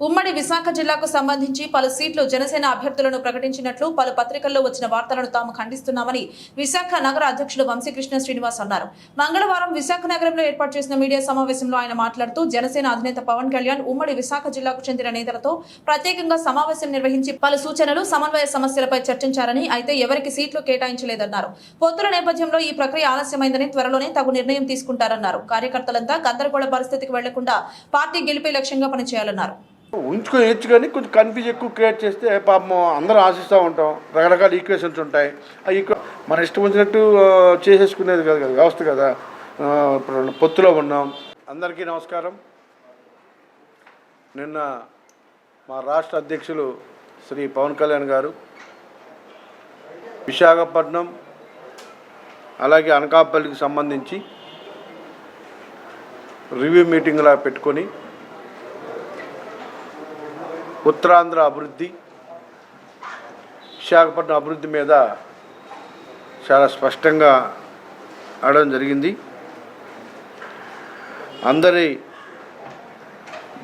ఉమ్మడి విశాఖ జిల్లాకు సంబంధించి పలు సీట్లు జనసేన అభ్యర్థులను ప్రకటించినట్లు పలు పత్రికల్లో వచ్చిన వార్తలను తాము ఖండిస్తున్నామని విశాఖ నగర అధ్యక్షులు వంశీకృష్ణ శ్రీనివాస్ అన్నారు. మంగళవారం విశాఖ నగరంలో ఏర్పాటు చేసిన మీడియా సమావేశంలో ఆయన మాట్లాడుతూ జనసేన అధినేత పవన్ కళ్యాణ్ ఉమ్మడి విశాఖ జిల్లాకు చెందిన నేతలతో ప్రత్యేకంగా సమావేశం నిర్వహించి పలు సూచనలు సమన్వయ సమస్యలపై చర్చించారని, అయితే ఎవరికి సీట్లు కేటాయించలేదన్నారు. పొత్తుల నేపథ్యంలో ఈ ప్రక్రియ ఆలస్యమైందని, త్వరలోనే తగు నిర్ణయం తీసుకుంటారన్నారు. కార్యకర్తలంతా గందరగోళ పరిస్థితికి వెళ్లకుండా పార్టీ గెలిపే లక్ష్యంగా పనిచేయాలన్నారు. ఉంచుకొని కానీ కొంచెం కన్ఫ్యూజ్ ఎక్కువ క్రియేట్ చేస్తే పాపం అందరం ఆశిస్తూ ఉంటాం. రకరకాల ఈక్వేషన్స్ ఉంటాయి. మన ఇష్టం వచ్చినట్టు చేసేసుకునేది కదా వ్యవస్థ కదా. ఇప్పుడు పొత్తులో ఉన్నాం. అందరికీ నమస్కారం. నిన్న మా రాష్ట్ర అధ్యక్షులు శ్రీ పవన్ కళ్యాణ్ గారు విశాఖపట్నం అలాగే అనకాపల్లికి సంబంధించి రివ్యూ మీటింగ్లా పెట్టుకొని ఉత్తరాంధ్ర అభివృద్ధి, విశాఖపట్నం అభివృద్ధి మీద చాలా స్పష్టంగా ఆడడం జరిగింది. అందరి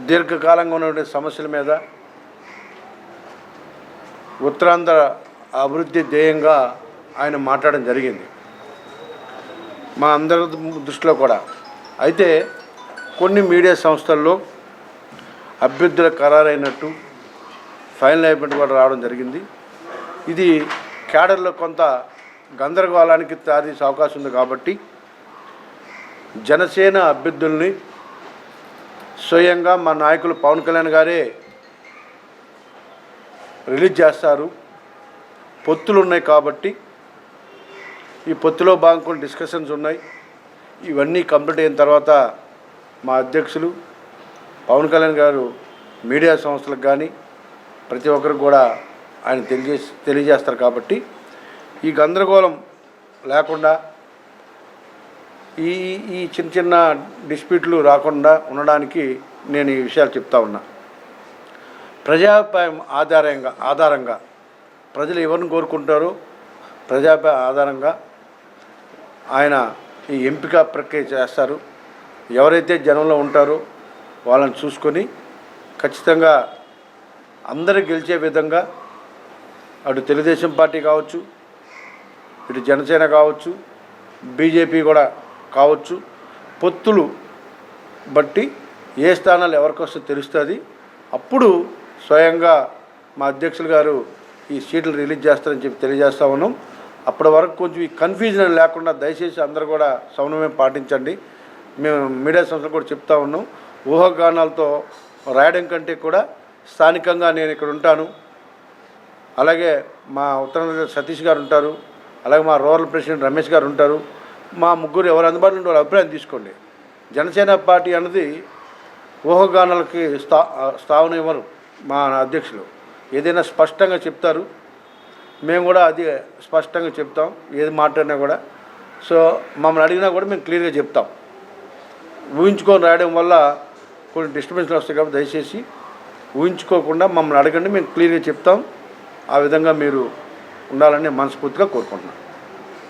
దీర్ఘకాలంగా ఉన్నటువంటి సమస్యల మీద ఉత్తరాంధ్ర అభివృద్ధి ధ్యేయంగా ఆయన మాట్లాడడం జరిగింది మా అందరి దృష్టిలో కూడా. అయితే కొన్ని మీడియా సంస్థల్లో అభ్యర్థుల ఖరారైనట్టు ఫైనల్ అయిపోయినట్టు కూడా రావడం జరిగింది. ఇది క్యాడర్లో కొంత గందరగోళానికి దారితీసే అవకాశం ఉంది. కాబట్టి జనసేన అభ్యర్థుల్ని స్వయంగా మా నాయకులు పవన్ కళ్యాణ్ గారే రిలీజ్ చేస్తారు. పొత్తులు ఉన్నాయి కాబట్టి ఈ పొత్తులో భాగంగా కొన్ని డిస్కషన్స్ ఉన్నాయి. ఇవన్నీ కంప్లీట్ అయిన తర్వాత మా అధ్యక్షులు పవన్ కళ్యాణ్ గారు మీడియా సంస్థలకు కానీ ప్రతి ఒక్కరికి కూడా ఆయన తెలియజేస్తారు. కాబట్టి ఈ గందరగోళం లేకుండా ఈ చిన్న చిన్న డిస్ప్యూట్లు రాకుండా ఉండడానికి నేను ఈ విషయాలు చెప్తా ఉన్నా. ప్రజాభిప్రాయం ఆధారంగా ప్రజలు ఎవరిని కోరుకుంటారో ప్రజాభిప్రాయ ఆధారంగా ఆయన ఈ ఎంపిక ప్రక్రియ చేస్తారు. ఎవరైతే జనంలో ఉంటారో వాళ్ళని చూసుకొని ఖచ్చితంగా అందరూ గెలిచే విధంగా అటు తెలుగుదేశం పార్టీ కావచ్చు, ఇటు జనసేన కావచ్చు, బీజేపీ కూడా కావచ్చు, పొత్తులు బట్టి ఏ స్థానాలు ఎవరికొస్తే తెలుస్తుంది. అప్పుడు స్వయంగా మా అధ్యక్షులు గారు ఈ సీట్లు రిలీజ్ చేస్తారని చెప్పి తెలియజేస్తా ఉన్నాం. అప్పటి వరకు కొంచెం ఈ కన్ఫ్యూజన్ లేకుండా దయచేసి అందరూ కూడా సమన్వయం పాటించండి. మేము మీడియా సంస్థలు కూడా చెప్తా ఉన్నాం. ఊహాగానాలతో రాయడం కంటే కూడా స్థానికంగా నేను ఇక్కడ ఉంటాను. అలాగే మా ఉత్తరాంధ్ర సతీష్ గారు ఉంటారు. అలాగే మా రూరల్ ప్రెసిడెంట్ రమేష్ గారు ఉంటారు. మా ముగ్గురు ఎవరు అందుబాటులో ఉంటే వాళ్ళ అభిప్రాయం తీసుకోండి. జనసేన పార్టీ అన్నది ఊహాగానాలకి స్థావన ఇవ్వరు. మా అధ్యక్షులు ఏదైనా స్పష్టంగా చెప్తారు. మేము కూడా అది స్పష్టంగా చెప్తాం. ఏది మాట్లాడినా కూడా సో మమ్మల్ని అడిగినా కూడా మేము క్లియర్గా చెప్తాం. ఊహించుకొని రాయడం వల్ల కొన్ని డిస్టర్బెన్స్లు వస్తాయి. కాబట్టి దయచేసి ఊహించుకోకుండా మమ్మల్ని అడగండి, మేము క్లియర్గా చెప్తాం. ఆ విధంగా మీరు ఉండాలని మనస్ఫూర్తిగా కోరుకుంటున్నాను.